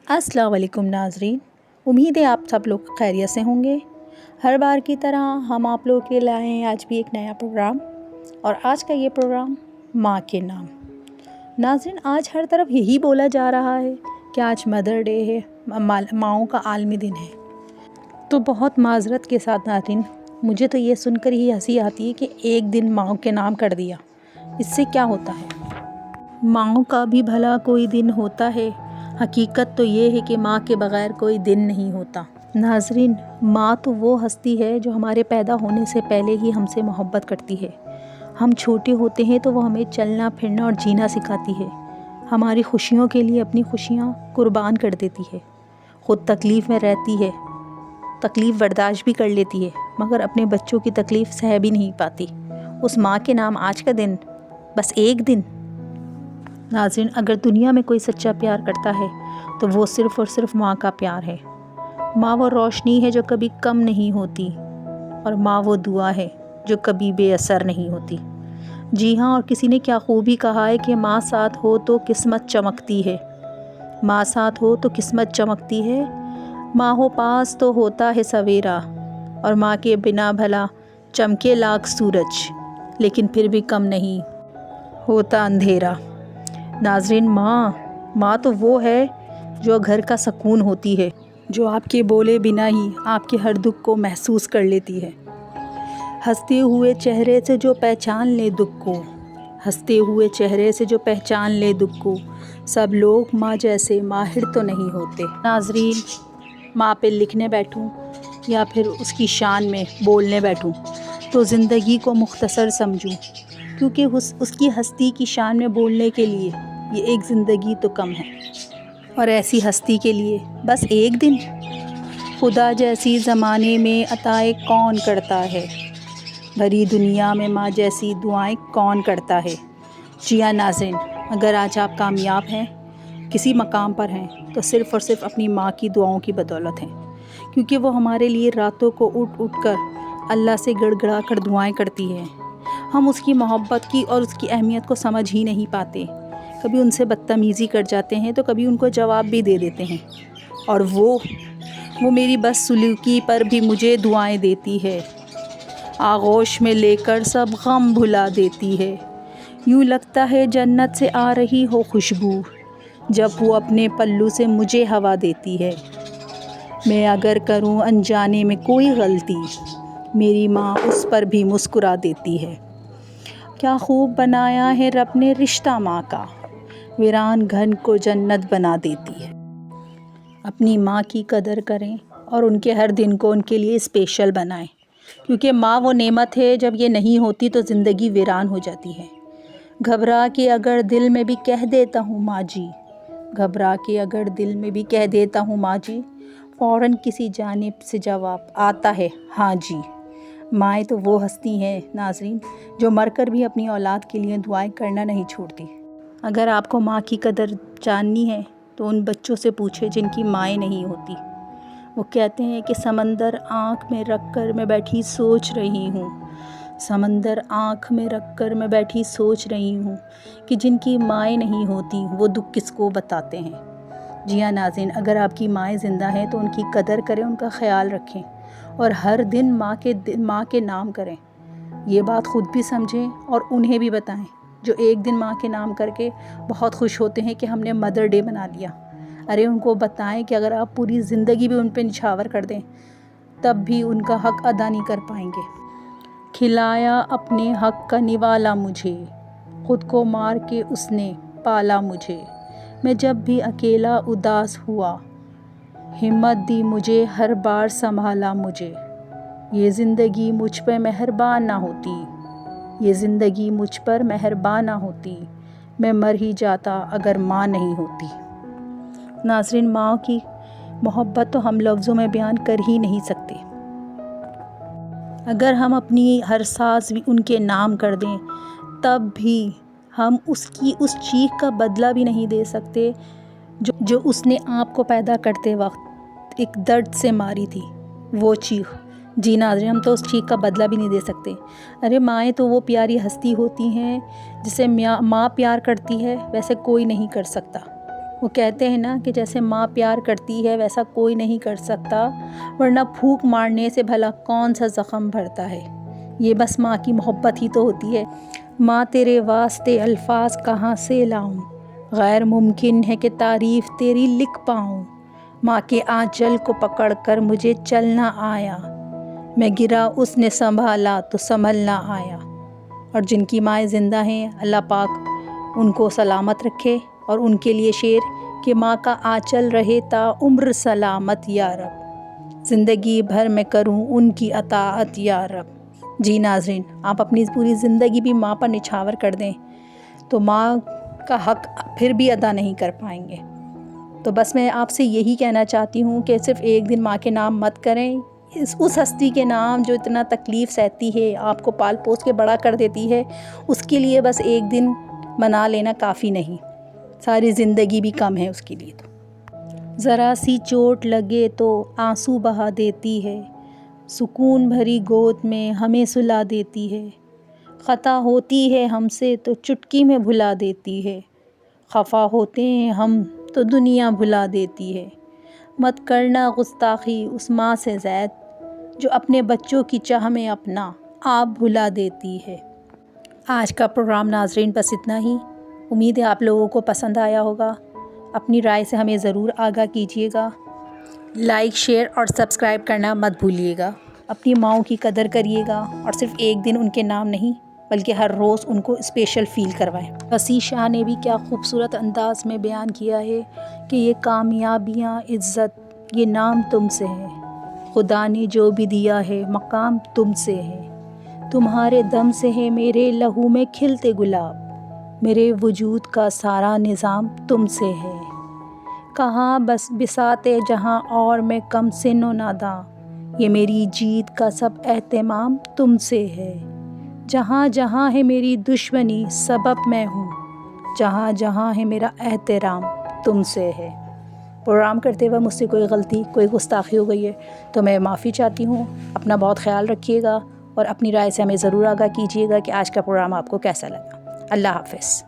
अस्सलाम वालेकुम नाज़रीन, उम्मीद है आप सब लोग खैरियत से होंगे। हर बार की तरह हम आप लोगों के लाए हैं आज भी एक नया प्रोग्राम, और आज का ये प्रोग्राम माँ के नाम। नाज़रीन, आज हर तरफ यही बोला जा रहा है कि आज मदर डे है, माँओं का आलमी दिन है। तो बहुत माज़रत के साथ नाज़रीन, मुझे तो ये सुनकर ही हंसी आती है कि एक दिन माँओं के नाम कर दिया, इससे क्या होता है? माँओं का भी भला कोई दिन होता है? हकीकत तो ये है कि माँ के बग़ैर कोई दिन नहीं होता। नाज़रीन, माँ तो वो हस्ती है जो हमारे पैदा होने से पहले ही हमसे मोहब्बत करती है। हम छोटे होते हैं तो वो हमें चलना फिरना और जीना सिखाती है। हमारी खुशियों के लिए अपनी खुशियाँ कुर्बान कर देती है। ख़ुद तकलीफ़ में रहती है, तकलीफ़ बर्दाश्त भी कर लेती है, मगर अपने बच्चों की तकलीफ़ सह भी नहीं पाती। उस माँ के नाम आज का दिन, बस एक दिन। नाज़रीन, अगर दुनिया में कोई सच्चा प्यार करता है तो वो सिर्फ़ और सिर्फ माँ का प्यार है। माँ वो रोशनी है जो कभी कम नहीं होती, और माँ वो दुआ है जो कभी बेअसर नहीं होती। जी हाँ, और किसी ने क्या खूबी कहा है कि माँ साथ हो तो किस्मत चमकती है। माँ साथ हो तो किस्मत चमकती है। माँ हो पास तो होता है सवेरा, और माँ के बिना भला चमके लाख सूरज, लेकिन फिर भी कम नहीं होता अंधेरा। नाज़रीन, माँ तो वो है जो घर का सुकून होती है, जो आपके बोले बिना ही आपके हर दुख को महसूस कर लेती है। हंसते हुए चेहरे से जो पहचान ले दुख को, हंसते हुए चेहरे से जो पहचान ले दुख को, सब लोग माँ जैसे माहिर तो नहीं होते। नाज़रीन, माँ पे लिखने बैठूं या फिर उसकी शान में बोलने बैठूं तो ज़िंदगी को मुख्तसर समझूं, क्योंकि उसकी हस्ती की शान में बोलने के लिए ये एक ज़िंदगी तो कम है, और ऐसी हस्ती के लिए बस एक दिन। खुदा जैसी ज़माने में अताए कौन करता है, भरी दुनिया में माँ जैसी दुआएं कौन करता है। जी हाँ नाज़रीन, अगर आज आप कामयाब हैं, किसी मकाम पर हैं, तो सिर्फ़ और सिर्फ अपनी माँ की दुआओं की बदौलत हैं, क्योंकि वो हमारे लिए रातों को उठ कर अल्लाह से गड़गड़ा कर दुआएं करती है। हम उसकी मोहब्बत की और उसकी अहमियत को समझ ही नहीं पाते। कभी उनसे बदतमीज़ी कर जाते हैं तो कभी उनको जवाब भी दे देते हैं, और वो मेरी बदसलूकी पर भी मुझे दुआएं देती है। आगोश में लेकर सब गम भुला देती है। यूँ लगता है जन्नत से आ रही हो खुशबू, जब वो अपने पल्लू से मुझे हवा देती है। मैं अगर करूँ अनजाने में कोई गलती, मेरी माँ उस पर भी मुस्कुरा देती है। क्या खूब बनाया है रब ने रिश्ता माँ का, वीरान घर को जन्नत बना देती है। अपनी माँ की कदर करें और उनके हर दिन को उनके लिए स्पेशल बनाएं, क्योंकि माँ वो नेमत है, जब ये नहीं होती तो ज़िंदगी वीरान हो जाती है। घबरा के अगर दिल में भी कह देता हूँ माँ जी, घबरा के अगर दिल में भी कह देता हूँ माँ जी, फ़ौरन किसी जानिब से जवाब आता है हाँ जी। माएँ तो वो हस्ती हैं नाज़रीन, जो मरकर भी अपनी औलाद के लिए दुआएं करना नहीं छोड़ती। अगर आपको माँ की कदर जाननी है तो उन बच्चों से पूछे जिनकी माएँ नहीं होती। वो कहते हैं कि समंदर आँख में रख कर मैं बैठी सोच रही हूँ, समंदर आँख में रख कर मैं बैठी सोच रही हूँ, कि जिनकी माएँ नहीं होती वो दुख किसको बताते हैं। जी हाँ नाज़रीन, अगर आपकी माएँ ज़िंदा हैं तो उनकी कदर करें, उनका ख्याल रखें, और हर दिन माँ के नाम करें। ये बात ख़ुद भी समझें और उन्हें भी बताएं, जो एक दिन माँ के नाम करके बहुत खुश होते हैं कि हमने मदर डे मना लिया। अरे उनको बताएं कि अगर आप पूरी ज़िंदगी भी उन पे निछावर कर दें, तब भी उनका हक़ अदा नहीं कर पाएंगे। खिलाया अपने हक़ का निवाला मुझे, ख़ुद को मार के उसने पाला मुझे। मैं जब भी अकेला उदास हुआ, हिम्मत दी मुझे, हर बार संभाला मुझे। ये ज़िंदगी मुझ पर मेहरबान ना होती, ये ज़िंदगी मुझ पर मेहरबान ना होती, मैं मर ही जाता अगर माँ नहीं होती। नाज़रीन, माँ की मोहब्बत तो हम लफ्ज़ों में बयान कर ही नहीं सकते। अगर हम अपनी हर सांस भी उनके नाम कर दें, तब भी हम उसकी उस चीख का बदला भी नहीं दे सकते जो उसने आपको पैदा करते वक्त एक दर्द से मारी थी, वो चीख। जी नाज़रीन, हम तो उस चीख का बदला भी नहीं दे सकते। अरे माएँ तो वो प्यारी हस्ती होती हैं जिसे माँ प्यार करती है, वैसे कोई नहीं कर सकता। وہ کہتے ہیں نا کہ جیسے ماں پیار کرتی ہے ویسا کوئی نہیں کر سکتا، ورنہ پھونک مارنے سے بھلا کون سا زخم بھرتا ہے۔ یہ بس ماں کی محبت ہی تو ہوتی ہے۔ ماں تیرے واسطے الفاظ کہاں سے لاؤں، غیر ممکن ہے کہ تعریف تیری لکھ پاؤں۔ ماں کے آنچل کو پکڑ کر مجھے چلنا آیا، میں گرا اس نے سنبھالا تو سنبھلنا آیا۔ اور جن کی مائیں زندہ ہیں اللہ پاک ان کو سلامت رکھے، اور ان کے لیے شعر کہ ماں کا آنچل رہے تا عمر سلامت یا رب، زندگی بھر میں کروں ان کی اطاعت یا رب۔ جی ناظرین، آپ اپنی پوری زندگی بھی ماں پر نچھاور کر دیں تو ماں کا حق پھر بھی ادا نہیں کر پائیں گے۔ تو بس میں آپ سے یہی کہنا چاہتی ہوں کہ صرف ایک دن ماں کے نام مت کریں، اس ہستی کے نام جو اتنا تکلیف سہتی ہے، آپ کو پال پوس کے بڑا کر دیتی ہے، اس کے لیے بس ایک دن منا لینا کافی نہیں، ساری زندگی بھی کم ہے اس کے لیے۔ تو ذرا سی چوٹ لگے تو آنسو بہا دیتی ہے، سکون بھری گود میں ہمیں سلا دیتی ہے، خطا ہوتی ہے ہم سے تو چٹکی میں بھلا دیتی ہے، خفا ہوتے ہیں ہم تو دنیا بھلا دیتی ہے۔ مت کرنا گستاخی اس ماں سے زید جو اپنے بچوں کی چاہ میں اپنا آپ بھلا دیتی ہے۔ آج کا پروگرام ناظرین بس اتنا ہی، امید ہے آپ لوگوں کو پسند آیا ہوگا۔ اپنی رائے سے ہمیں ضرور آگاہ کیجیے گا، لائک شیئر اور سبسکرائب کرنا مت بھولیے گا۔ اپنی ماؤں کی قدر کریے گا، اور صرف ایک دن ان کے نام نہیں بلکہ ہر روز ان کو اسپیشل فیل کروائیں۔ وسیع شاہ نے بھی کیا خوبصورت انداز میں بیان کیا ہے کہ یہ کامیابیاں، عزت یہ نام تم سے ہے، خدا نے جو بھی دیا ہے مقام تم سے ہے، تمہارے دم سے ہے میرے لہو میں کھلتے گلاب، میرے وجود کا سارا نظام تم سے ہے، کہاں بس بساط جہاں اور میں کم سن و ناداں، یہ میری جیت کا سب اہتمام تم سے ہے، جہاں جہاں ہے میری دشمنی سبب میں ہوں، جہاں جہاں ہے میرا احترام تم سے ہے۔ پروگرام کرتے وقت مجھ سے کوئی غلطی، کوئی گستاخی ہو گئی ہے تو میں معافی چاہتی ہوں۔ اپنا بہت خیال رکھیے گا، اور اپنی رائے سے ہمیں ضرور آگاہ کیجیے گا کہ آج کا پروگرام آپ کو کیسا لگا۔ اللہ حافظ۔